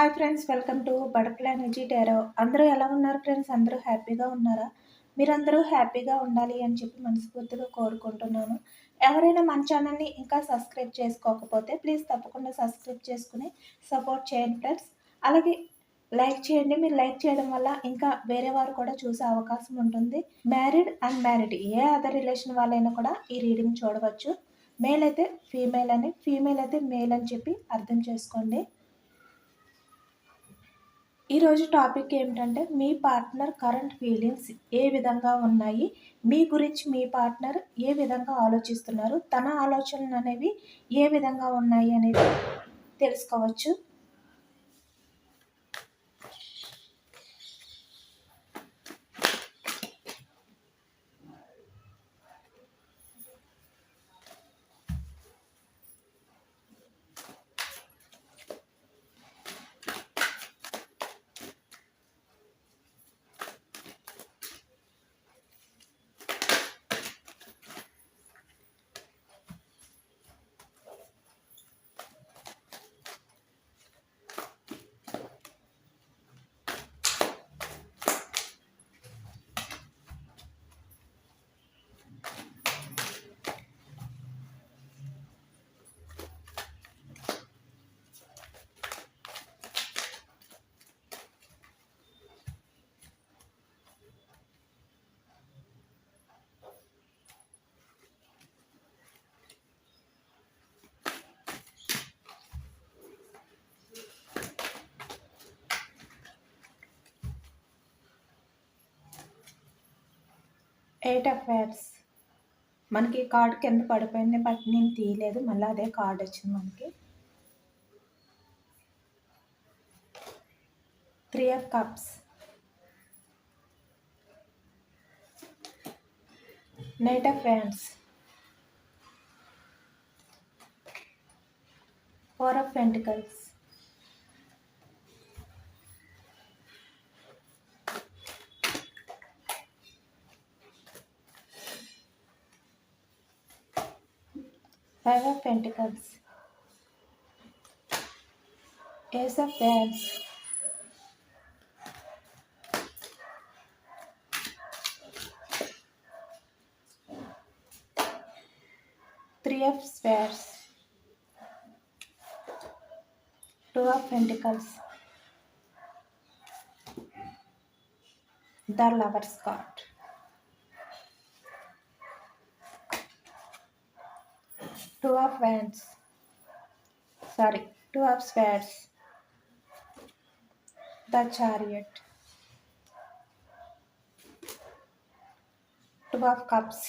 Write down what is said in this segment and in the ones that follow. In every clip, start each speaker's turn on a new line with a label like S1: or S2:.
S1: Hi friends, welcome to butterfly energy tarot. అందరూ ఎలా ఉన్నారు ఫ్రెండ్స్? అందరూ హ్యాపీగా ఉన్నారా? మీరందరూ హ్యాపీగా ఉండాలి అని చెప్పి మనస్ఫూర్తిగా కోరుకుంటున్నాను. ఎవరైనా మన ఛానల్ని ఇంకా సబ్స్క్రైబ్ చేసుకోకపోతే ప్లీజ్ తప్పకుండా సబ్స్క్రైబ్ చేసుకుని సపోర్ట్ చేయండి ఫ్రెండ్స్. అలాగే లైక్ చేయండి. మీరు లైక్ చేయడం వల్ల ఇంకా వేరే వారు కూడా చూసే అవకాశం ఉంటుంది. మ్యారీడ్, అన్మ్యారీడ్ ఏ అదర్ రిలేషన్ వాళ్ళైనా కూడా ఈ రీడింగ్ చూడవచ్చు. మేల్ అయితే ఫీమేల్ అని, ఫీమేల్ అయితే మేల్ అని చెప్పి అర్థం చేసుకోండి. ఈరోజు టాపిక్ ఏమిటంటే మీ పార్ట్నర్ కరెంట్ ఫీలింగ్స్ ఏ విధంగా ఉన్నాయి, మీ గురించి మీ పార్ట్నర్ ఏ విధంగా ఆలోచిస్తున్నారు, తన ఆలోచనలు అనేవి ఏ విధంగా ఉన్నాయి అనేది తెలుసుకోవచ్చు. ఎయిట్ ఆఫ్ వ్యాండ్స్ మనకి కార్డ్ కింద పడిపోయింది, బట్ నేను తీయలేదు, మళ్ళీ అదే కార్డ్ వచ్చింది మనకి. 3 of cups, knight of wands, 4 of pentacles, Five of Pentacles, Ace of Wands, Three of Swords, Two of Pentacles, The Lover's card. Two of Swords, The Chariot, Two of Cups,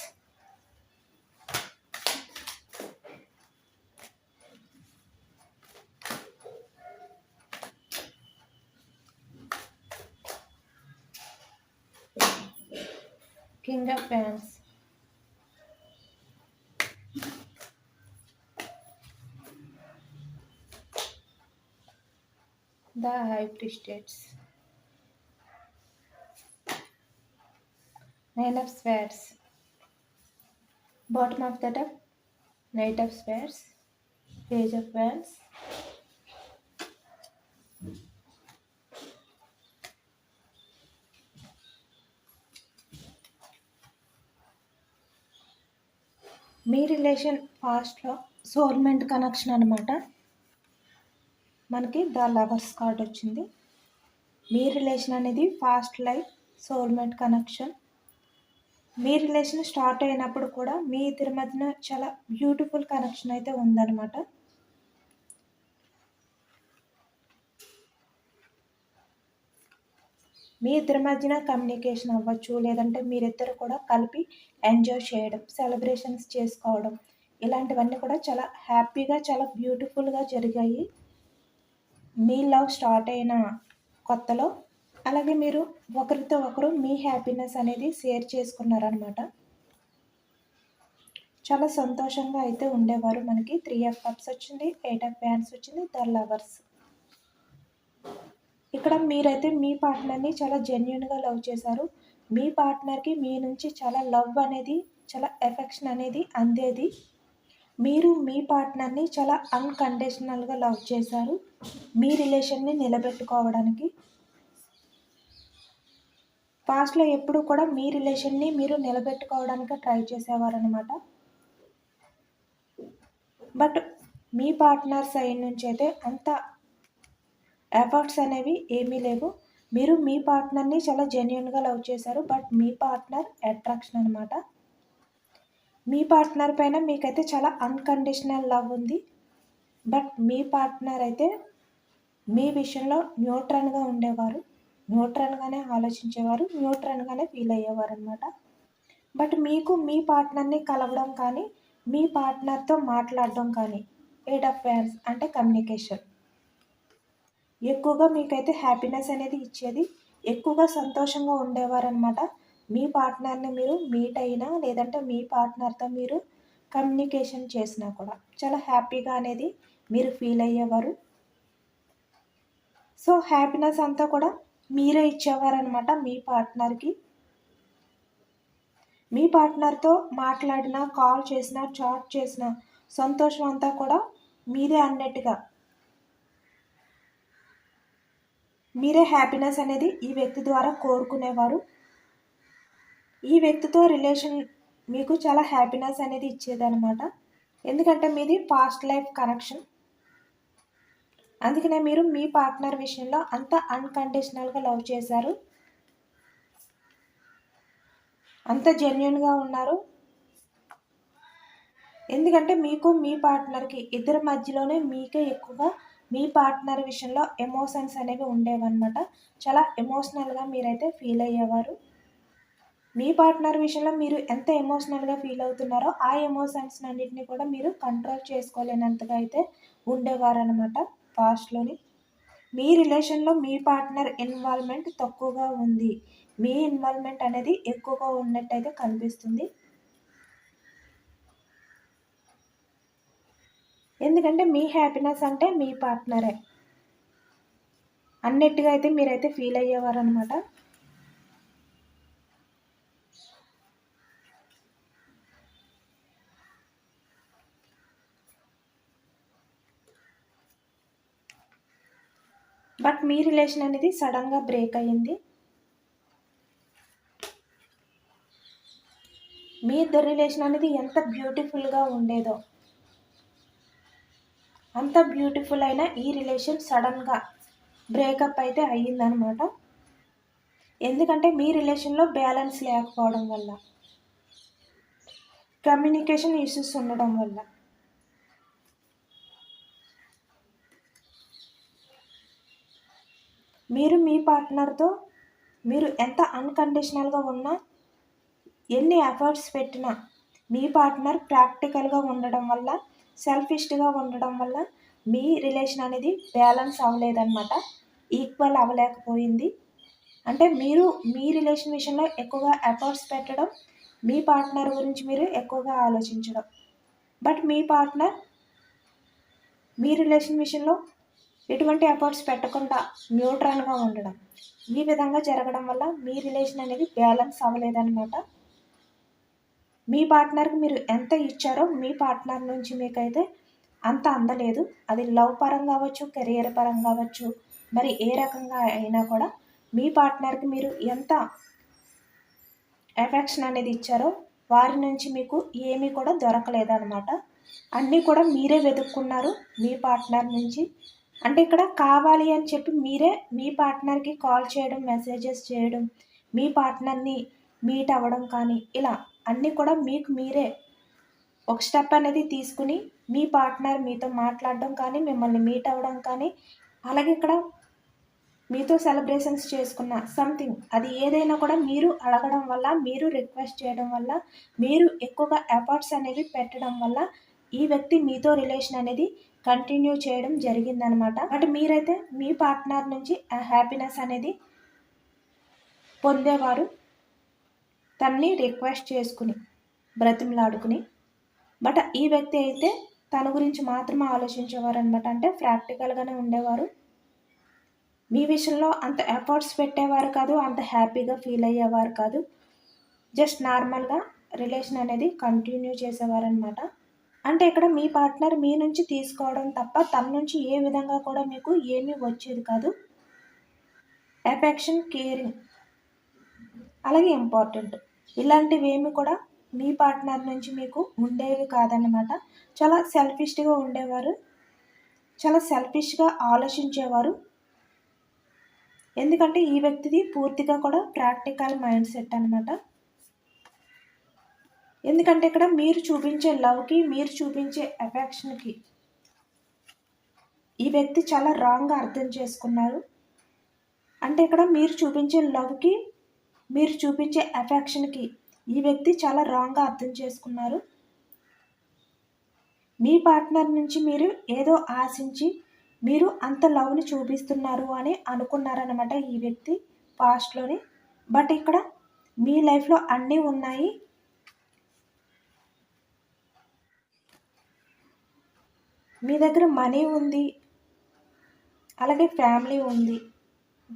S1: King of Wands, The High Priestess, Nine of Swords, bottom of the deck, Knight of Swords, Page of Wands, me relation పాస్ట్లో సోల్మెంట్ connection అనమాట. మనకి the lovers card వచ్చింది. మీ relation అనేది fast life సోల్మెంట్ connection. మీ relation start అయినప్పుడు కూడా మీ ఇద్దరి మధ్యన చాలా బ్యూటిఫుల్ కనెక్షన్ అయితే ఉందన్నమాట. మీ ఇద్దరి మధ్యన కమ్యూనికేషన్ అవ్వచ్చు, లేదంటే మీరిద్దరు కూడా కలిపి ఎంజాయ్ చేయడం, సెలబ్రేషన్స్ చేసుకోవడం, ఇలాంటివన్నీ కూడా చాలా హ్యాపీగా చాలా బ్యూటిఫుల్గా జరిగాయి మీ లవ్ స్టార్ట్ అయిన కొత్తలో. అలాగే మీరు ఒకరితో ఒకరు మీ హ్యాపీనెస్ అనేది షేర్ చేసుకున్నారనమాట. చాలా సంతోషంగా అయితే ఉండేవారు. మనకి 3 ఆఫ్ కప్స్ వచ్చింది, 8 ఆఫ్ వ్యాండ్స్ వచ్చింది, ద లవర్స్. ఇక్కడ మీరైతే మీ పార్ట్నర్ని చాలా జెన్యున్గా లవ్ చేశారు. మీ పార్ట్నర్కి మీ నుంచి చాలా లవ్ అనేది, చాలా ఎఫెక్షన్ అనేది అందేది. మీరు మీ పార్ట్నర్ని చాలా అన్కండిషనల్గా లవ్ చేశారు. మీ రిలేషన్ని నిలబెట్టుకోవడానికి పాస్ట్లో ఎప్పుడు కూడా మీ రిలేషన్ని మీరు నిలబెట్టుకోవడానికి ట్రై చేసేవారనమాట. బట్ మీ పార్ట్నర్ సైడ్ నుంచి అయితే అంత ఎఫర్ట్స్ అనేవి ఏమీ లేవు. మీరు మీ పార్ట్నర్ని చాలా జెన్యున్గా లవ్ చేశారు. బట్ మీ పార్ట్నర్ అట్రాక్షన్ అనమాట. మీ పార్ట్నర్ పైన మీకైతే చాలా అన్కండిషనల్ లవ్ ఉంది. బట్ మీ పార్ట్నర్ అయితే మీ విషయంలో న్యూట్రల్గా ఉండేవారు, న్యూట్రల్గానే ఆలోచించేవారు, న్యూట్రల్గానే ఫీల్ అయ్యేవారు అనమాట. బట్ మీకు మీ పార్ట్నర్ని కలవడం కానీ, మీ పార్ట్నర్తో మాట్లాడడం కానీ, ఎయిట్ ఆఫ్ వ్యాండ్స్ అంటే కమ్యూనికేషన్ ఎక్కువగా మీకైతే హ్యాపీనెస్ అనేది ఇచ్చేది. ఎక్కువగా సంతోషంగా ఉండేవారనమాట. మీ పార్ట్నర్ని మీరు మీట్ అయినా లేదంటే మీ పార్ట్నర్తో మీరు కమ్యూనికేషన్ చేసినా కూడా చాలా హ్యాపీగా అనేది మీరు ఫీల్ అయ్యేవారు. సో హ్యాపీనెస్ అంతా కూడా మీరే ఇచ్చేవారనమాట మీ పార్ట్నర్కి. మీ పార్ట్నర్తో మాట్లాడినా, కాల్ చేసినా, చాట్ చేసినా సంతోషం అంతా కూడా మీరే అన్నట్టుగా మీరే హ్యాపీనెస్ అనేది ఈ వ్యక్తి ద్వారా కోరుకునేవారు. ఈ వ్యక్తితో రిలేషన్ మీకు చాలా హ్యాపీనెస్ అనేది ఇచ్చేదనమాట. ఎందుకంటే మీది పాస్ట్ లైఫ్ కనెక్షన్. అందుకనే మీరు మీ పార్ట్నర్ విషయంలో అంత అన్కండిషనల్గా లవ్ చేశారు, అంత జెన్యున్గా ఉన్నారు. ఎందుకంటే మీకు మీ పార్ట్నర్కి ఇద్దరి మధ్యలోనే మీకే ఎక్కువగా మీ పార్ట్నర్ విషయంలో ఎమోషన్స్ అనేవి ఉండేవన్నమాట. చాలా ఎమోషనల్గా మీరైతే ఫీల్ అయ్యేవారు. మీ పార్ట్నర్ విషయంలో మీరు ఎంత ఎమోషనల్గా ఫీల్ అవుతున్నారో ఆ ఎమోషన్స్ అన్నింటినీ కూడా మీరు కంట్రోల్ చేసుకోలేనంతగా అయితే ఉండేవారనమాట పాస్ట్లోని. మీ రిలేషన్లో మీ పార్ట్నర్ ఇన్వాల్వ్మెంట్ తక్కువగా ఉంది, మీ ఇన్వాల్వ్మెంట్ అనేది ఎక్కువగా ఉన్నట్టయితే కనిపిస్తుంది. ఎందుకంటే మీ హ్యాపీనెస్ అంటే మీ పార్ట్నరే అన్నట్టుగా అయితే మీరైతే ఫీల్ అయ్యేవారు అనమాట. బట్ మీ రిలేషన్ అనేది సడన్గా బ్రేక్ అయ్యింది. మీ ఇద్దరు రిలేషన్ అనేది ఎంత బ్యూటిఫుల్గా ఉండేదో అంత బ్యూటిఫుల్ అయిన ఈ రిలేషన్ సడన్గా బ్రేకప్ అయితే అయ్యిందనమాట. ఎందుకంటే మీ రిలేషన్లో బ్యాలెన్స్ లేకపోవడం వల్ల, కమ్యూనికేషన్ ఇష్యూస్ ఉండడం వల్ల. మీరు మీ పార్ట్నర్తో మీరు ఎంత అన్కండిషనల్గా ఉన్నా, ఎన్ని ఎఫర్ట్స్ పెట్టినా మీ పార్ట్నర్ ప్రాక్టికల్గా ఉండడం వల్ల, సెల్ఫిష్గా ఉండడం వల్ల మీ రిలేషన్ అనేది బ్యాలెన్స్ అవ్వలేదన్నమాట, ఈక్వల్ అవ్వలేకపోయింది. అంటే మీరు మీ రిలేషన్ విషయంలో ఎక్కువగా ఎఫర్ట్స్ పెట్టడం, మీ పార్ట్నర్ గురించి మీరు ఎక్కువగా ఆలోచించడం. బట్ మీ పార్ట్నర్ మీ రిలేషన్ విషయంలో ఎటువంటి ఎఫర్ట్స్ పెట్టకుండా న్యూట్రల్గా ఉండడం, ఈ విధంగా జరగడం వల్ల మీ రిలేషన్ అనేది బ్యాలెన్స్ అవ్వలేదన్నమాట. మీ పార్ట్నర్కి మీరు ఎంత ఇచ్చారో మీ పార్ట్నర్ నుంచి మీకైతే అంత అందలేదు. అది లవ్ పరంగా కావచ్చు, కెరియర్ పరంగా కావచ్చు, మరి ఏ రకంగా అయినా కూడా మీ పార్ట్నర్కి మీరు ఎంత ఎఫెక్షన్ అనేది ఇచ్చారో వారి నుంచి మీకు ఏమీ కూడా దొరకలేదన్నమాట. అన్నీ కూడా మీరే వెతుక్కున్నారు మీ పార్ట్నర్ నుంచి. అంటే ఇక్కడ కావాలి అని చెప్పి మీరే మీ పార్ట్నర్కి కాల్ చేయడం, మెసేజెస్ చేయడం, మీ పార్ట్నర్ని మీట్ అవ్వడం కానీ ఇలా అన్నీ కూడా మీకు మీరే ఒక స్టెప్ అనేది తీసుకుని మీ పార్ట్నర్ మీతో మాట్లాడడం కానీ, మిమ్మల్ని మీట్ అవ్వడం కానీ, అలాగే ఇక్కడ మీతో సెలబ్రేషన్స్ చేసుకున్న సంథింగ్ అది ఏదైనా కూడా మీరు అడగడం వల్ల, మీరు రిక్వెస్ట్ చేయడం వల్ల, మీరు ఎక్కువగా ఎఫర్ట్స్ అనేవి పెట్టడం వల్ల ఈ వ్యక్తి మీతో రిలేషన్ అనేది కంటిన్యూ చేయడం జరిగిందనమాట. బట్ మీరైతే మీ పార్ట్నర్ నుంచి ఆ హ్యాపీనెస్ అనేది పొందేవారు, తన్ని రిక్వెస్ట్ చేసుకుని బ్రతిమలాడుకుని. బట్ ఈ వ్యక్తి అయితే తన గురించి మాత్రమే ఆలోచించేవారు అనమాట. అంటే ప్రాక్టికల్గానే ఉండేవారు, మీ విషయంలో అంత ఎఫర్ట్స్ పెట్టేవారు కాదు, అంత హ్యాపీగా ఫీల్ అయ్యేవారు కాదు. జస్ట్ నార్మల్గా రిలేషన్ అనేది కంటిన్యూ చేసేవారు అనమాట. అంటే ఇక్కడ మీ పార్ట్నర్ మీ నుంచి తీసుకోవడం తప్ప తన నుంచి ఏ విధంగా కూడా మీకు ఏమీ వచ్చేది కాదు. అఫెక్షన్, కేరింగ్ అలాగే ఇంపార్టెంట్ ఇలాంటివేమి కూడా మీ పార్ట్నర్ నుంచి మీకు ఉండేవి కాదన్నమాట. చాలా సెల్ఫిష్గా ఉండేవారు, చాలా సెల్ఫిష్గా ఆలోచించేవారు. ఎందుకంటే ఈ వ్యక్తిది పూర్తిగా కూడా ప్రాక్టికల్ మైండ్ సెట్ అనమాట. ఎందుకంటే ఇక్కడ మీరు చూపించే లవ్కి, మీరు చూపించే అఫెక్షన్కి ఈ వ్యక్తి చాలా రాంగ్గా అర్థం చేసుకున్నారు. అంటే ఇక్కడ మీరు చూపించే లవ్కి, మీరు చూపించే అఫెక్షన్కి ఈ వ్యక్తి చాలా రాంగ్గా అర్థం చేసుకున్నారు. మీ పార్ట్నర్ నుంచి మీరు ఏదో ఆశించి మీరు అంత లవ్ని చూపిస్తున్నారు అని అనుకున్నారనమాట ఈ వ్యక్తి పాస్ట్లోని. బట్ ఇక్కడ మీ లైఫ్లో అన్నీ ఉన్నాయి. మీ దగ్గర మనీ ఉంది, అలాగే ఫ్యామిలీ ఉంది.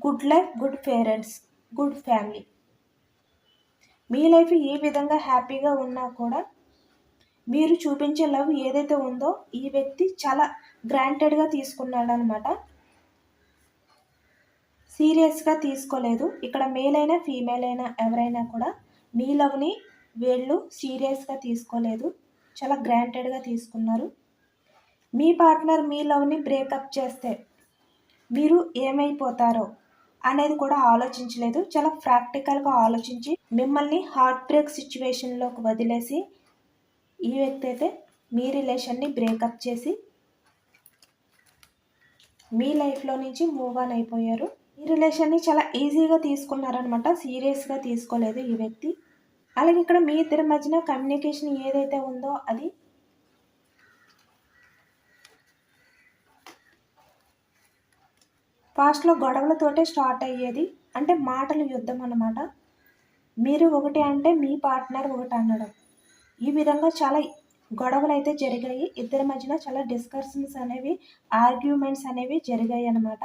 S1: Good life, good parents, good family. మీ లైఫ్ ఏ విధంగా హ్యాపీగా ఉన్నా కూడా మీరు చూపించే లవ్ ఏదైతే ఉందో ఈ వ్యక్తి చాలా గ్రాంటెడ్గా తీసుకున్నాడు అనమాట. సీరియస్గా తీసుకోలేదు. ఇక్కడ మేల్ అయినా ఫీమేల్ అయినా ఎవరైనా కూడా మీ లవ్ని వీళ్ళు సీరియస్గా తీసుకోలేదు, చాలా గ్రాంటెడ్గా తీసుకున్నారు. మీ పార్ట్నర్ మీ లవ్ని బ్రేకప్ చేస్తే మీరు ఏమైపోతారో అనేది కూడా ఆలోచించలేదు. చాలా ప్రాక్టికల్గా ఆలోచించి మిమ్మల్ని హార్ట్ బ్రేక్ సిచ్యువేషన్లోకి వదిలేసి ఈ వ్యక్తి అయితే మీ రిలేషన్ని బ్రేకప్ చేసి మీ లైఫ్లో నుంచి మూవ్ ఆన్ అయిపోయారు. ఈ రిలేషన్ని చాలా ఈజీగా తీసుకున్నారనమాట, సీరియస్గా తీసుకోలేదు ఈ వ్యక్తి. అలాగే ఇక్కడ మీ ఇద్దరి మధ్యన కమ్యూనికేషన్ ఏదైతే ఉందో అది ఫాస్ట్లో గొడవలతోటే స్టార్ట్ అయ్యేది. అంటే మాటల యుద్ధం అన్నమాట. మీరు ఒకటి అంటే మీ పార్ట్నర్ ఒకటి అనడం, ఈ విధంగా చాలా గొడవలు అయితే జరిగాయి. ఇద్దరి మధ్యన చాలా డిస్కషన్స్ అనేవి, ఆర్గ్యుమెంట్స్ అనేవి జరిగాయి అన్నమాట.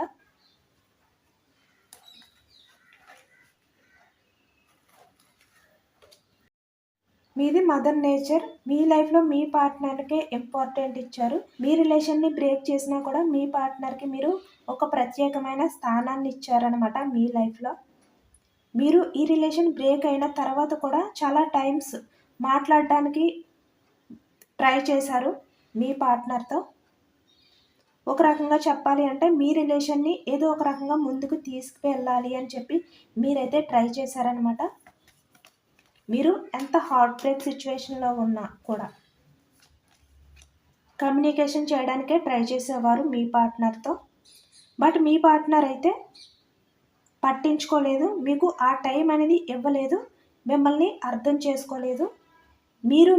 S1: మీది మదర్ నేచర్. మీ లైఫ్లో మీ పార్ట్నర్కే ఇంపార్టెంట్ ఇచ్చారు. మీ రిలేషన్ని బ్రేక్ చేసినా కూడా మీ పార్ట్నర్కి మీరు ఒక ప్రత్యేకమైన స్థానాన్ని ఇచ్చారనమాట మీ లైఫ్లో. మీరు ఈ రిలేషన్ బ్రేక్ అయిన తర్వాత కూడా చాలా టైమ్స్ మాట్లాడడానికి ట్రై చేశారు మీ పార్ట్నర్తో. ఒక రకంగా చెప్పాలి అంటే మీ రిలేషన్ని ఏదో ఒక రకంగా ముందుకు తీసుకువెళ్ళాలి అని చెప్పి మీరైతే ట్రై చేశారనమాట. మీరు ఎంత హార్ట్ బ్రేక్ సిచ్యువేషన్లో ఉన్నా కూడా కమ్యూనికేషన్ చేయడానికే ట్రై చేసేవారు మీ పార్ట్నర్తో. బట్ మీ పార్ట్నర్ అయితే పట్టించుకోలేదు, మీకు ఆ టైం అనేది ఇవ్వలేదు, మిమ్మల్ని అర్థం చేసుకోలేదు. మీరు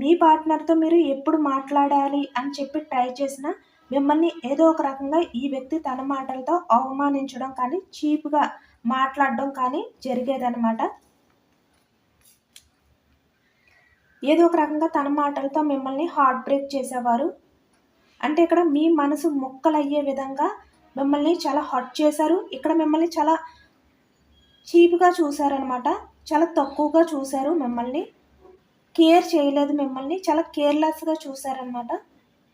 S1: మీ పార్ట్నర్తో మీరు ఎప్పుడు మాట్లాడాలి అని చెప్పి ట్రై చేసినా మిమ్మల్ని ఏదో ఒక రకంగా ఈ వ్యక్తి తన మాటలతో అవమానించడం కానీ, చీప్గా మాట్లాడడం కానీ జరిగేదన్నమాట. ఏదో ఒక రకంగా తన మాటలతో మిమ్మల్ని హార్ట్ బ్రేక్ చేసేవారు. అంటే ఇక్కడ మీ మనసు ముక్కలయ్యే విధంగా మిమ్మల్ని చాలా హర్ట్ చేశారు. ఇక్కడ మిమ్మల్ని చాలా చీప్గా చూశారనమాట, చాలా తక్కువగా చూశారు. మిమ్మల్ని కేర్ చేయలేదు, మిమ్మల్ని చాలా కేర్లెస్గా చూశారనమాట.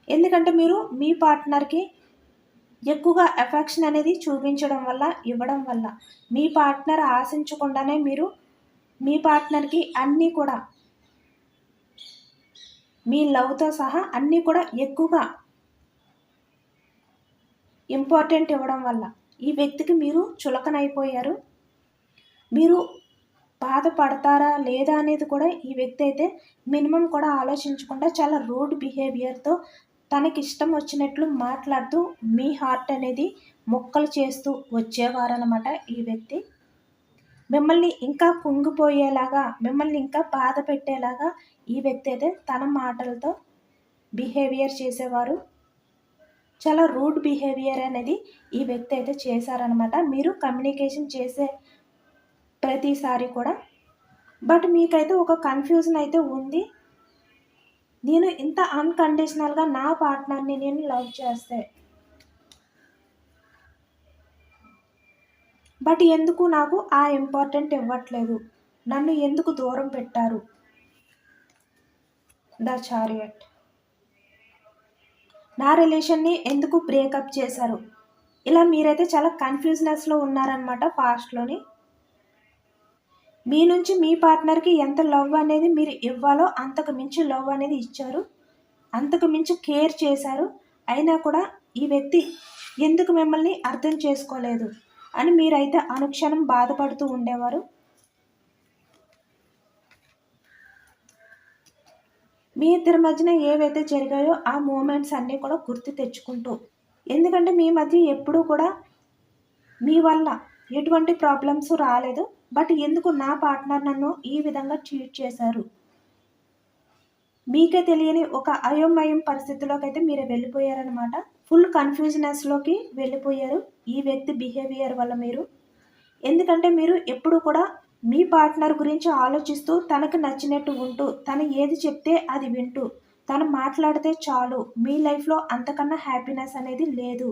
S1: ఎందుకంటే మీరు మీ పార్ట్నర్కి ఎక్కువగా ఎఫెక్షన్ అనేది చూపించడం వల్ల, ఇవ్వడం వల్ల మీ పార్ట్నర్ ఆశించకుండానే మీరు మీ పార్ట్నర్కి అన్నీ కూడా మీ లవ్తో సహా అన్నీ కూడా ఎక్కువగా ఇంపార్టెంట్ ఇవ్వడం వల్ల ఈ వ్యక్తికి మీరు చులకనైపోయారు. మీరు బాధపడతారా లేదా అనేది కూడా ఈ వ్యక్తి అయితే మినిమం కూడా ఆలోచించకుండా చాలా రూడ్ బిహేవియర్తో తనకి ఇష్టం వచ్చినట్లు మాట్లాడుతూ మీ హార్ట్ అనేది మొక్కలు చేస్తూ వచ్చేవారనమాట ఈ వ్యక్తి. మిమ్మల్ని ఇంకా కుంగిపోయేలాగా, మిమ్మల్ని ఇంకా బాధ పెట్టేలాగా ఈ వ్యక్తి అయితే తన మాటలతో బిహేవియర్ చేసేవారు. చాలా రూడ్ బిహేవియర్ అనేది ఈ వ్యక్తి అయితే చేశారనమాట మీరు కమ్యూనికేషన్ చేసే ప్రతిసారి కూడా. బట్ మీకైతే ఒక కన్ఫ్యూజన్ అయితే ఉంది. నేను ఇంత అన్కండిషనల్గా నా పార్ట్నర్ని నేను లవ్ చేస్తే బట్ ఎందుకు నాకు ఆ ఇంపార్టెంట్ ఇవ్వట్లేదు, నన్ను ఎందుకు దూరం పెట్టారు. The chariot. నా రిలేషన్ని ఎందుకు బ్రేకప్ చేశారు? ఇలా మీరైతే చాలా కన్‌ఫ్యూజనెస్‌లో ఉన్నారనమాట పాస్ట్‌లోని. మీ నుంచి మీ పార్ట్నర్‌కి ఎంత లవ్ అనేది మీరు ఇవ్వాలో అంతకు మించి లవ్ అనేది ఇచ్చారు. అంతకు మించి కేర్ చేశారు. అయినా కూడా ఈ వ్యక్తి ఎందుకు మిమ్మల్ని అర్థం చేసుకోలేదు అని మీరైతే అనుక్షణం బాధపడుతూ ఉండేవారు. మీ ఇద్దరి మధ్యన ఏవైతే జరిగాయో ఆ మూమెంట్స్ అన్నీ కూడా గుర్తు తెచ్చుకుంటూ, ఎందుకంటే మీ మధ్య ఎప్పుడూ కూడా మీ వల్ల ఎటువంటి ప్రాబ్లమ్స్ రాలేదు. బట్ ఎందుకు నా పార్ట్నర్ నన్ను ఈ విధంగా చీట్ చేశారు? మీకే తెలియని ఒక అయోమయం పరిస్థితిలోకైతే మీరు వెళ్ళిపోయారనమాట. ఫుల్ కన్‌ఫ్యూజనెస్‌లోకి వెళ్ళిపోయారు ఈ వ్యక్తి బిహేవియర్ వల్ల మీరు. ఎందుకంటే మీరు ఎప్పుడు కూడా మీ పార్ట్నర్ గురించి ఆలోచిస్తూ, తనకు నచ్చినట్టు ఉంటూ, తను ఏది చెప్తే అది వింటూ, తను మాట్లాడితే చాలు, మీ లైఫ్‌లో అంతకన్నా హ్యాపీనెస్ అనేది లేదు.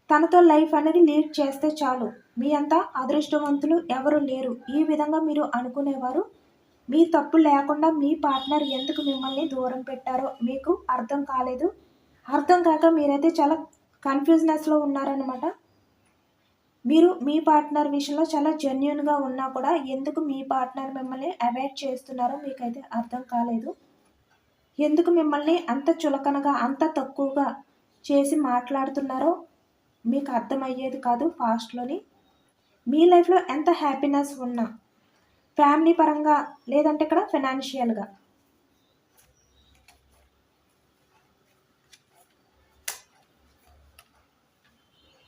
S1: తనతో లైఫ్ అనేది లీడ్ చేస్తే చాలు, మీ అంత అదృష్టవంతులు ఎవరు లేరు. ఈ విధంగా మీరు అనుకునేవారు. మీ తప్పు లేకుండా మీ పార్ట్నర్ ఎందుకు మిమ్మల్ని దూరం పెట్టారో మీకు అర్థం కాలేదు. అర్థం కాక మీరైతే చాలా కన్‌ఫ్యూజనెస్‌లో ఉన్నారనమాట. మీరు మీ పార్ట్నర్ విషయంలో చాలా జెన్యూన్‌గా ఉన్నా కూడా ఎందుకు మీ పార్ట్నర్ మిమ్మల్ని అవాయిడ్ చేస్తున్నారో మీకైతే అర్థం కాలేదు. ఎందుకు మిమ్మల్ని అంత చులకనగా, అంత తక్కువగా చేసి మాట్లాడుతున్నారో మీకు అర్థమయ్యేది కాదు పాస్ట్‌లోని. మీ లైఫ్‌లో ఎంత హ్యాపీనెస్ ఉన్నా, ఫ్యామిలీ పరంగా లేదంటే ఇక్కడ ఫైనాన్షియల్‌గా,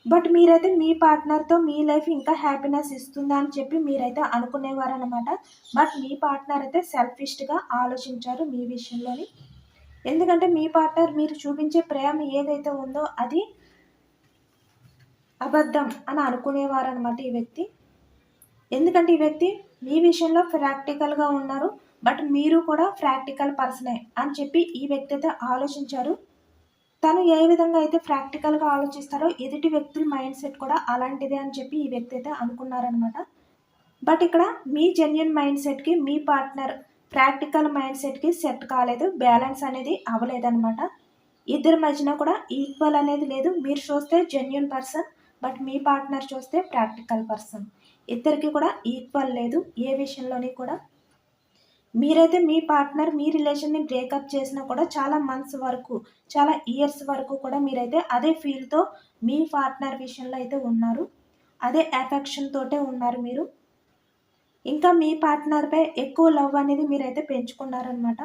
S1: బట్ మీరైతే మీ పార్ట్నర్‌తో మీ లైఫ్ ఇంకా హ్యాపీనెస్ ఇస్తుందా అని చెప్పి మీరైతే అనుకునేవారనమాట. బట్ మీ పార్ట్నర్ అయితే సెల్ఫిష్‌గా ఆలోచించారు మీ విషయంలోని. ఎందుకంటే మీ పార్ట్నర్ మీరు చూపించే ప్రేమ ఏదైతే ఉందో అది అబద్ధం అని అనుకునేవారనమాట ఈ వ్యక్తి. ఎందుకంటే ఈ వ్యక్తి మీ విషయంలో ప్రాక్టికల్‌గా ఉన్నారు. బట్ మీరు కూడా ప్రాక్టికల్ పర్సనే అని చెప్పి ఈ వ్యక్తి అయితే ఆలోచించారు. తను ఏ విధంగా అయితే ప్రాక్టికల్‌గా ఆలోచిస్తారో ఎదుటి వ్యక్తుల మైండ్ సెట్ కూడా అలాంటిదే అని చెప్పి ఈ వ్యక్తి అయితే అనుకున్నారనమాట. బట్ ఇక్కడ మీ జెన్యూన్ మైండ్ సెట్‌కి మీ పార్ట్నర్ ప్రాక్టికల్ మైండ్ సెట్‌కి సెట్ కాలేదు. బ్యాలెన్స్ అనేది అవ్వలేదనమాట. ఇద్దరి మధ్యన కూడా ఈక్వల్ అనేది లేదు. మీరు చూస్తే జెన్యూన్ పర్సన్, బట్ మీ పార్ట్నర్ చూస్తే ప్రాక్టికల్ పర్సన్. ఇద్దరికీ కూడా ఈక్వల్ లేదు ఏ విషయంలోని కూడా. మీరైతే మీ పార్ట్నర్ మీ రిలేషన్‌ని బ్రేకప్ చేసినా కూడా చాలా మంత్స్ వరకు, చాలా ఇయర్స్ వరకు కూడా మీరైతే అదే ఫీల్‌తో మీ పార్ట్నర్ విషయంలో అయితే ఉన్నారు. అదే ఎఫెక్షన్ తోటే ఉన్నారు మీరు. ఇంకా మీ పార్ట్నర్‌పై ఎక్కువ లవ్ అనేది మీరైతే పెంచుకున్నారనమాట.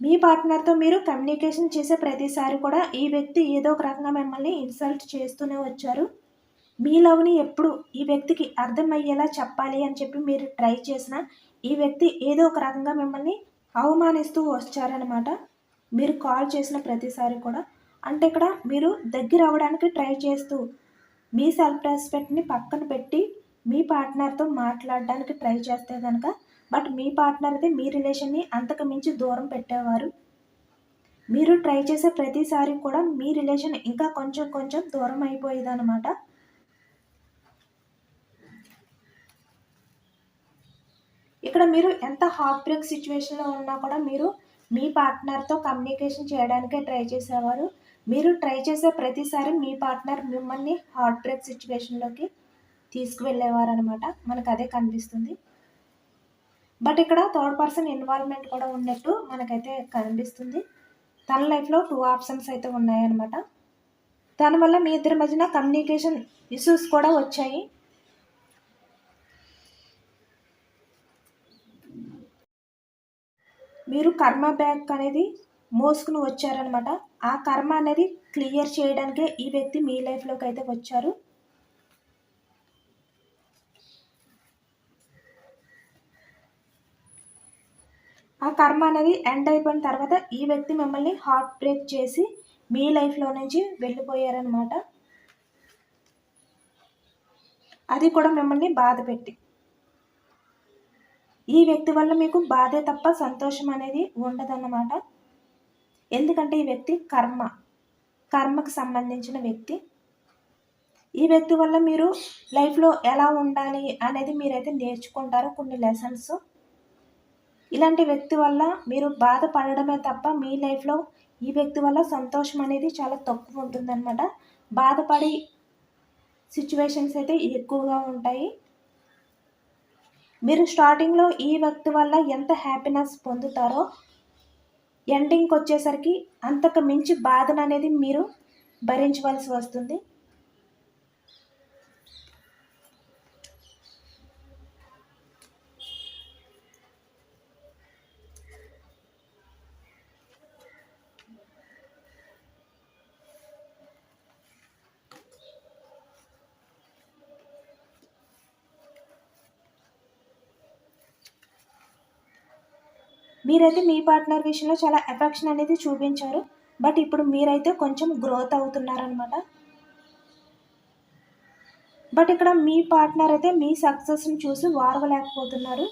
S1: మీ పార్ట్నర్‌తో మీరు కమ్యూనికేషన్ చేసే ప్రతిసారి కూడా ఈ వ్యక్తి ఏదో ఒక రకంగా మిమ్మల్ని ఇన్సల్ట్ చేస్తూనే వచ్చారు. మీ లవ్‌ని ఎప్పుడు ఈ వ్యక్తికి అర్థమయ్యేలా చెప్పాలి అని చెప్పి మీరు ట్రై చేసినా, ఈ వ్యక్తి ఏదో ఒక రకంగా మిమ్మల్ని అవమానిస్తూ వచ్చారనమాట. మీరు కాల్ చేసిన ప్రతిసారి కూడా. అంటే ఇక్కడ మీరు దగ్గరవ్వడానికి ట్రై చేస్తూ, మీ సెల్ఫ్ రెస్పెక్ట్‌ని పక్కన పెట్టి, మీ పార్ట్నర్‌తో మాట్లాడడానికి ట్రై చేస్తే గనక, బట్ మీ పార్ట్నర్ అయితే మీ రిలేషన్‌ని అంతకు మించి దూరం పెట్టేవారు. మీరు ట్రై చేసే ప్రతిసారి కూడా మీ రిలేషన్ ఇంకా కొంచెం కొంచెం దూరం అయిపోయేదనమాట. ఇక్కడ మీరు ఎంత హార్ట్ బ్రేక్ సిచ్యువేషన్‌లో ఉన్నా కూడా మీరు మీ పార్ట్నర్‌తో కమ్యూనికేషన్ చేయడానికే ట్రై చేసేవారు. మీరు ట్రై చేసే ప్రతిసారి మీ పార్ట్నర్ మిమ్మల్ని హార్ట్ బ్రేక్ సిచ్యువేషన్‌లోకి తీసుకువెళ్ళేవారనమాట. మనకదే కనిపిస్తుంది. బట్ ఇక్కడ థర్డ్ పర్సన్ ఇన్వాల్వ్‌మెంట్ కూడా ఉన్నట్టు మనకైతే కనిపిస్తుంది. తన లైఫ్‌లో 2 ఆప్షన్స్ అయితే ఉన్నాయన్నమాట. దానివల్ల మీ ఇద్దరి మధ్యన కమ్యూనికేషన్ ఇష్యూస్ కూడా వచ్చాయి. మీరు కర్మ బ్యాక్ అనేది మోసుకుని వచ్చారనమాట. ఆ కర్మ అనేది క్లియర్ చేయడానికే ఈ వ్యక్తి మీ లైఫ్‌లోకి అయితే వచ్చారు. ఆ కర్మ అనేది ఎండ్ అయిపోయిన తర్వాత ఈ వ్యక్తి మిమ్మల్ని హార్ట్ బ్రేక్ చేసి మీ లైఫ్‌లో నుంచి వెళ్ళిపోయారనమాట. అది కూడా మిమ్మల్ని బాధపెట్టి. ఈ వ్యక్తి వల్ల మీకు బాధే తప్ప సంతోషం అనేది ఉండదన్నమాట. ఎందుకంటే ఈ వ్యక్తి కర్మకు సంబంధించిన వ్యక్తి. ఈ వ్యక్తి వల్ల మీరు లైఫ్‌లో ఎలా ఉండాలి అనేది మీరైతే నేర్చుకుంటారు కొన్ని లెసన్స్. ఇలాంటి వ్యక్తి వల్ల మీరు బాధపడడమే తప్ప మీ లైఫ్లో ఈ వ్యక్తి వల్ల సంతోషం అనేది చాలా తక్కువ ఉంటుందన్నమాట. బాధపడి సిచ్యువేషన్స్ అయితే ఎక్కువగా ఉంటాయి. మీరు స్టార్టింగ్లో ఈ వ్యక్తి వల్ల ఎంత హ్యాపీనెస్ పొందుతారో ఎండింగ్కి వచ్చేసరికి అంతకు మించి బాధను అనేది మీరు భరించవలసి వస్తుంది. మీరైతే మీ పార్ట్నర్ విషయంలో చాలా ఎఫెక్షన్ అనేది చూపించారు. బట్ ఇప్పుడు మీరైతే కొంచెం గ్రోత్ అవుతున్నారనమాట. బట్ ఇక్కడ మీ పార్ట్నర్ అయితే మీ సక్సెస్ని చూసి వారవలేకపోతున్నారు.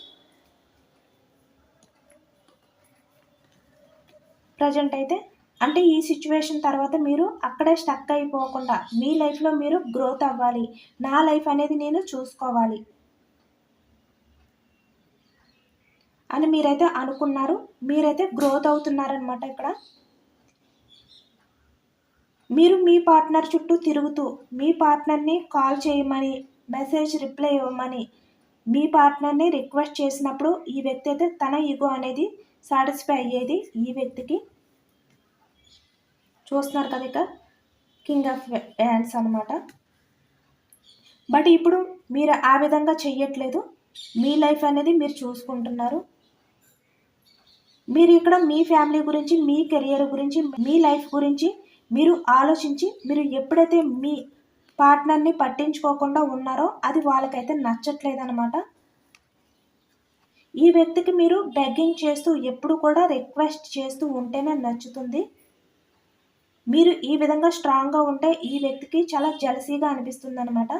S1: ప్రజెంట్ అయితే అంటే ఈ సిచ్యువేషన్ తర్వాత మీరు అక్కడే స్టక్ అయిపోకుండా మీ లైఫ్లో మీరు గ్రోత్ అవ్వాలి, నా లైఫ్ అనేది నేను చూసుకోవాలి అని మీరైతే అనుకున్నారు. మీరైతే గ్రోత్ అవుతున్నారనమాట. ఇక్కడ మీరు మీ పార్ట్నర్ చుట్టూ తిరుగుతూ మీ పార్ట్నర్ని కాల్ చేయమని, మెసేజ్ రిప్లై ఇవ్వమని మీ పార్ట్నర్ని రిక్వెస్ట్ చేసినప్పుడు ఈ వ్యక్తి అయితే తన ఈగో అనేది సాటిస్ఫై అయ్యేది ఈ వ్యక్తికి. చూస్తున్నారు కదా ఇక కింగ్ ఆఫ్ హ్యాండ్స్ అనమాట. బట్ ఇప్పుడు మీరు ఆ విధంగా చెయ్యట్లేదు. మీ లైఫ్ అనేది మీరు చూసుకుంటున్నారు. మీరు ఇక్కడ మీ ఫ్యామిలీ గురించి, మీ కెరియర్ గురించి, మీ లైఫ్ గురించి మీరు ఆలోచించి మీరు ఎప్పుడైతే మీ పార్ట్నర్ని పట్టించుకోకుండా ఉన్నారో అది వాళ్ళకైతే నచ్చట్లేదన్నమాట. ఈ వ్యక్తికి మీరు బెగ్గింగ్ చేస్తూ ఎప్పుడు కూడా రిక్వెస్ట్ చేస్తూ ఉంటేనే నచ్చుతుంది. మీరు ఈ విధంగా స్ట్రాంగ్గా ఉంటే ఈ వ్యక్తికి చాలా జెలసీగా అనిపిస్తుంది అనమాట.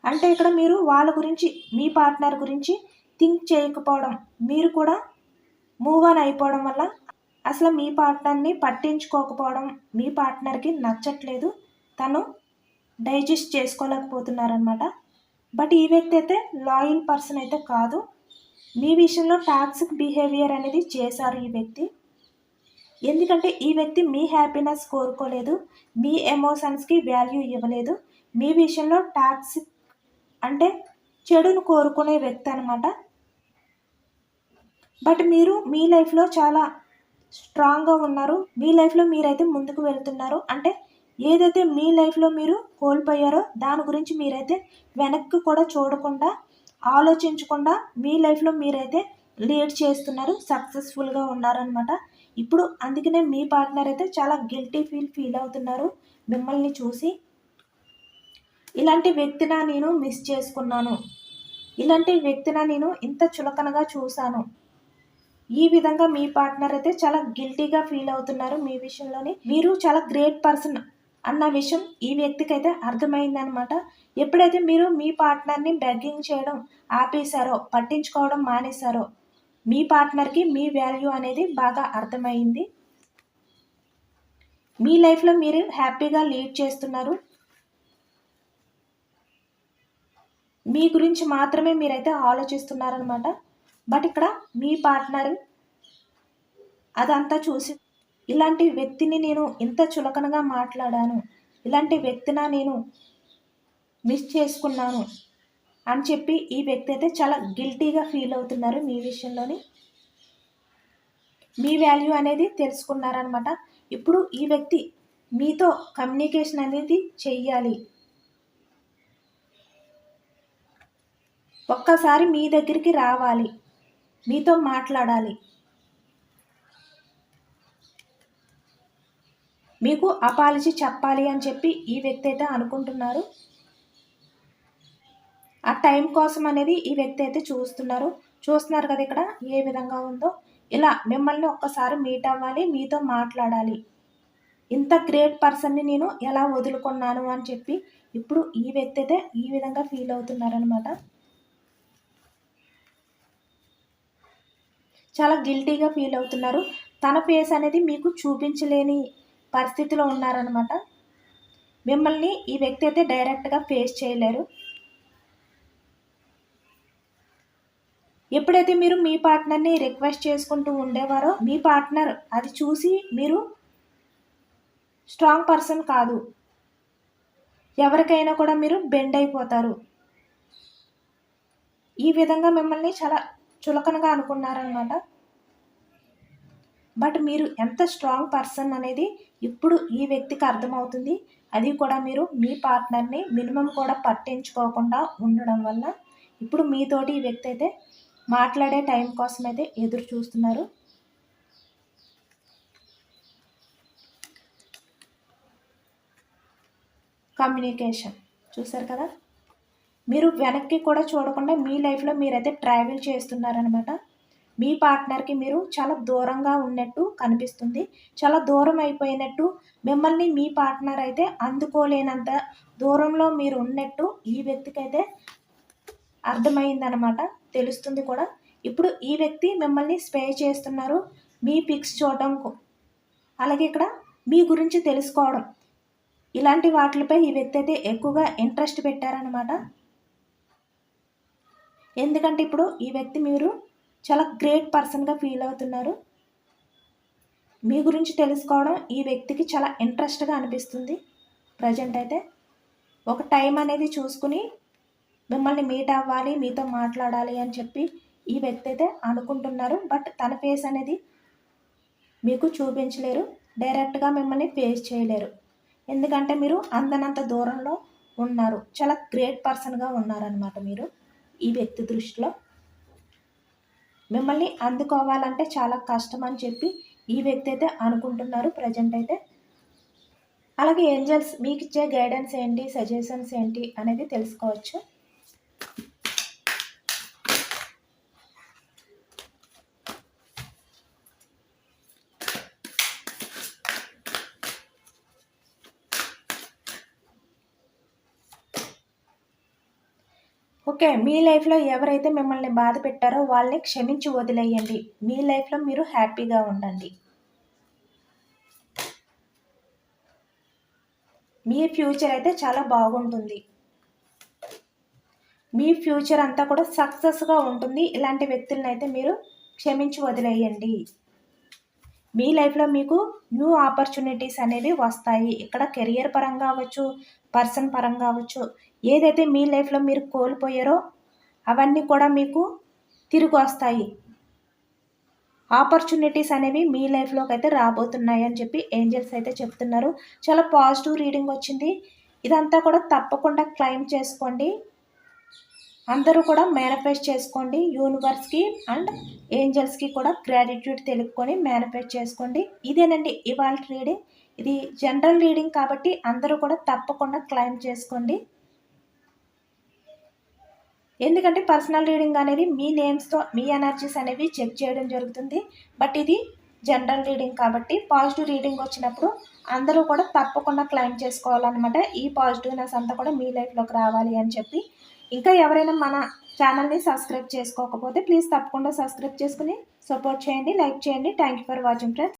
S1: అంటే ఇక్కడ మీరు వాళ్ళ గురించి, మీ పార్ట్నర్ గురించి థింక్ చేయకపోవడం, మీరు కూడా మూవ్ ఆన్ అయిపోవడం వల్ల అసలు మీ పార్ట్నర్ని పట్టించుకోకపోవడం మీ పార్ట్నర్కి నచ్చట్లేదు. తను డైజెస్ట్ చేసుకోలేకపోతున్నారనమాట. బట్ ఈ వ్యక్తి అయితే లాయల్ పర్సన్ అయితే కాదు. మీ విషయంలో టాక్సిక్ బిహేవియర్ అనేది చేశారు ఈ వ్యక్తి. ఎందుకంటే ఈ వ్యక్తి మీ హ్యాపీనెస్ కోరుకోలేదు, మీ ఎమోషన్స్కి వాల్యూ ఇవ్వలేదు. మీ విషయంలో టాక్సిక్ అంటే చెడును కోరుకునే వ్యక్తి అనమాట. బట్ మీరు మీ లైఫ్లో చాలా స్ట్రాంగ్గా ఉన్నారు. మీ లైఫ్లో మీరైతే ముందుకు వెళ్తున్నారు. అంటే ఏదైతే మీ లైఫ్లో మీరు కోల్పోయారో దాని గురించి మీరైతే వెనక్కి కూడా చూడకుండా, ఆలోచించకుండా మీ లైఫ్లో మీరైతే లీడ్ చేస్తున్నారు, సక్సెస్ఫుల్గా ఉన్నారనమాట. ఇప్పుడు అందుకనే మీ పార్ట్నర్ అయితే చాలా గిల్టీ ఫీల్ అవుతున్నారు మిమ్మల్ని చూసి. ఇలాంటి వ్యక్తిని నేను మిస్ చేసుకున్నాను, ఇలాంటి వ్యక్తిని నేను ఇంత చులకనగా చూశాను, ఈ విధంగా మీ పార్ట్నర్ అయితే చాలా గిల్టీగా ఫీల్ అవుతున్నారు మీ విషయంలోని. మీరు చాలా గ్రేట్ పర్సన్ అన్న విషయం ఈ వ్యక్తికి అయితే అర్థమైందనమాట. ఎప్పుడైతే మీరు మీ పార్ట్నర్ని బెగ్గింగ్ చేయడం ఆపేశారో, పట్టించుకోవడం మానేశారో మీ పార్ట్నర్కి మీ వాల్యూ అనేది బాగా అర్థమైంది. మీ లైఫ్లో మీరు హ్యాపీగా లీడ్ చేస్తున్నారు. మీ గురించి మాత్రమే మీరైతే ఆలోచిస్తున్నారనమాట. బట్ ఇక్కడ మీ పార్ట్నర్ అదంతా చూసి ఇలాంటి వ్యక్తిని నేను ఇంత చులకనగా మాట్లాడాను, ఇలాంటి వ్యక్తిని నేను మిస్ చేసుకున్నాను అని చెప్పి ఈ వ్యక్తి అయితే చాలా గిల్టీగా ఫీల్ అవుతున్నారు మీ విషయంలోని. మీ వాల్యూ అనేది తెలుసుకున్నారనమాట. ఇప్పుడు ఈ వ్యక్తి మీతో కమ్యూనికేషన్ అనేది చెయ్యాలి. ఒక్కసారి మీ దగ్గరికి రావాలి, మీతో మాట్లాడాలి, మీకు అపాలజీ చెప్పాలి అని చెప్పి ఈ వ్యక్తి అయితే అనుకుంటున్నారు. ఆ టైం కోసం అనేది ఈ వ్యక్తి అయితే చూస్తున్నారు కదా ఇక్కడ ఏ విధంగా ఉందో. ఇలా మిమ్మల్ని ఒక్కసారి మీట్ అవ్వాలి, మీతో మాట్లాడాలి, ఇంత గ్రేట్ పర్సన్ని నేను ఎలా వదులుకున్నాను అని చెప్పి ఇప్పుడు ఈ వ్యక్తి అయితే ఈ విధంగా ఫీల్ అవుతున్నారనమాట. చాలా గిల్టీగా ఫీల్ అవుతున్నారు. తన ఫేస్ అనేది మీకు చూపించలేని పరిస్థితిలో ఉన్నారనమాట. మిమ్మల్ని ఈ వ్యక్తి అయితే డైరెక్ట్గా ఫేస్ చేయలేరు. ఎప్పుడైతే మీరు మీ పార్ట్నర్ని రిక్వెస్ట్ చేసుకుంటూ ఉండేవారో మీ పార్ట్నర్ అది చూసి మీరు స్ట్రాంగ్ పర్సన్ కాదు, ఎవరికైనా కూడా మీరు బెండ్ అయిపోతారు, ఈ విధంగా మిమ్మల్ని చాలా చులకనగా అనుకున్నారనమాట. బట్ మీరు ఎంత స్ట్రాంగ్ పర్సన్ అనేది ఇప్పుడు ఈ వ్యక్తికి అర్థమవుతుంది. అది కూడా మీరు మీ పార్ట్నర్ని మినిమం కూడా పట్టించుకోకుండా ఉండడం వల్ల ఇప్పుడు మీతోటి ఈ వ్యక్తి అయితే మాట్లాడే టైం కోసం అయితే ఎదురు చూస్తున్నారు. కమ్యూనికేషన్ చూసారు కదా, మీరు వెనక్కి కూడా చూడకుండా మీ లైఫ్లో మీరైతే ట్రావెల్ చేస్తున్నారనమాట. మీ పార్ట్నర్కి మీరు చాలా దూరంగా ఉన్నట్టు కనిపిస్తుంది, చాలా దూరం అయిపోయినట్టు, మిమ్మల్ని మీ పార్ట్నర్ అయితే అందుకోలేనంత దూరంలో మీరు ఉన్నట్టు ఈ వ్యక్తికి అయితే అర్థమైందనమాట, తెలుస్తుంది కూడా. ఇప్పుడు ఈ వ్యక్తి మిమ్మల్ని స్పే చేస్తున్నారు, మీ పిక్స్ చూడడం, అలాగే ఇక్కడ మీ గురించి తెలుసుకోవడం, ఇలాంటి వాటిపై ఈ వ్యక్తి అయితే ఎక్కువగా ఇంట్రెస్ట్ పెట్టారనమాట. ఎందుకంటే ఇప్పుడు ఈ వ్యక్తి మీరు చాలా గ్రేట్ పర్సన్గా ఫీల్ అవుతున్నారు. మీ గురించి తెలుసుకోవడం ఈ వ్యక్తికి చాలా ఇంట్రెస్ట్గా అనిపిస్తుంది. ప్రజెంట్ అయితే ఒక టైం అనేది చూసుకుని మిమ్మల్ని మీట్ అవ్వాలి, మీతో మాట్లాడాలి అని చెప్పి ఈ వ్యక్తి అయితే అనుకుంటున్నారు. బట్ తన ఫేస్ అనేది మీకు చూపించలేరు, డైరెక్ట్గా మిమ్మల్ని ఫేస్ చేయలేరు. ఎందుకంటే మీరు అందనంత దూరంలో ఉన్నారు, చాలా గ్రేట్ పర్సన్గా ఉన్నారనమాట మీరు ఈ వ్యక్తి దృష్టిలో. మిమ్మల్ని అందుకోవాలంటే చాలా కష్టం అని చెప్పి ఈ వ్యక్తి అయితే అనుకుంటున్నారు ప్రజెంట్ అయితే. అలాగే ఏంజల్స్ మీకు ఇచ్చే గైడెన్స్ ఏంటి, సజెషన్స్ ఏంటి అనేది తెలుసుకోవచ్చు. ఓకే, మీ లైఫ్లో ఎవరైతే మిమ్మల్ని బాధ పెట్టారో వాళ్ళని క్షమించి వదిలేయండి. మీ లైఫ్లో మీరు హ్యాపీగా ఉండండి. మీ ఫ్యూచర్ అయితే చాలా బాగుంటుంది, మీ ఫ్యూచర్ అంతా కూడా సక్సెస్గా ఉంటుంది. ఇలాంటి వ్యక్తులను అయితే మీరు క్షమించి వదిలేయండి. మీ లైఫ్లో మీకు న్యూ ఆపర్చునిటీస్ అనేవి వస్తాయి. ఇక్కడ కెరియర్ పరంగా అవ్వచ్చు, పర్సన్ పరంగా అవ్వచ్చు, ఏదైతే మీ లైఫ్లో మీరు కోల్పోయారో అవన్నీ కూడా మీకు తిరిగి వస్తాయి. ఆపర్చునిటీస్ అనేవి మీ లైఫ్లోకి అయితే రాబోతున్నాయి అని చెప్పి ఏంజల్స్ అయితే చెప్తున్నారు. చాలా పాజిటివ్ రీడింగ్ వచ్చింది. ఇదంతా కూడా తప్పకుండా క్లెయిమ్ చేసుకోండి. అందరూ కూడా మేనిఫెస్ట్ చేసుకోండి. యూనివర్స్కి అండ్ ఏంజల్స్కి కూడా గ్రాటిట్యూడ్ తెలుపుకొని మేనిఫెస్ట్ చేసుకోండి. ఇదేనండి ఇవాళ రీడింగ్. ఇది జనరల్ రీడింగ్ కాబట్టి అందరూ కూడా తప్పకుండా క్లెయిమ్ చేసుకోండి. ఎందుకంటే పర్సనల్ రీడింగ్ అనేది మీ నేమ్స్తో మీ ఎనర్జీస్ అనేవి చెక్ చేయడం జరుగుతుంది. బట్ ఇది జనరల్ రీడింగ్ కాబట్టి పాజిటివ్ రీడింగ్ వచ్చినప్పుడు అందరూ కూడా తప్పకుండా క్లెయిమ్ చేసుకోవాలన్నమాట. ఈ పాజిటివ్నెస్ అంతా కూడా మీ లైఫ్లోకి రావాలి అని చెప్పి. ఇంకా ఎవరైనా మన ఛానల్ని సబ్స్క్రైబ్ చేసుకోకపోతే ప్లీజ్ తప్పకుండా సబ్స్క్రైబ్ చేసుకుని సపోర్ట్ చేయండి, లైక్ చేయండి. Thank you for watching friends.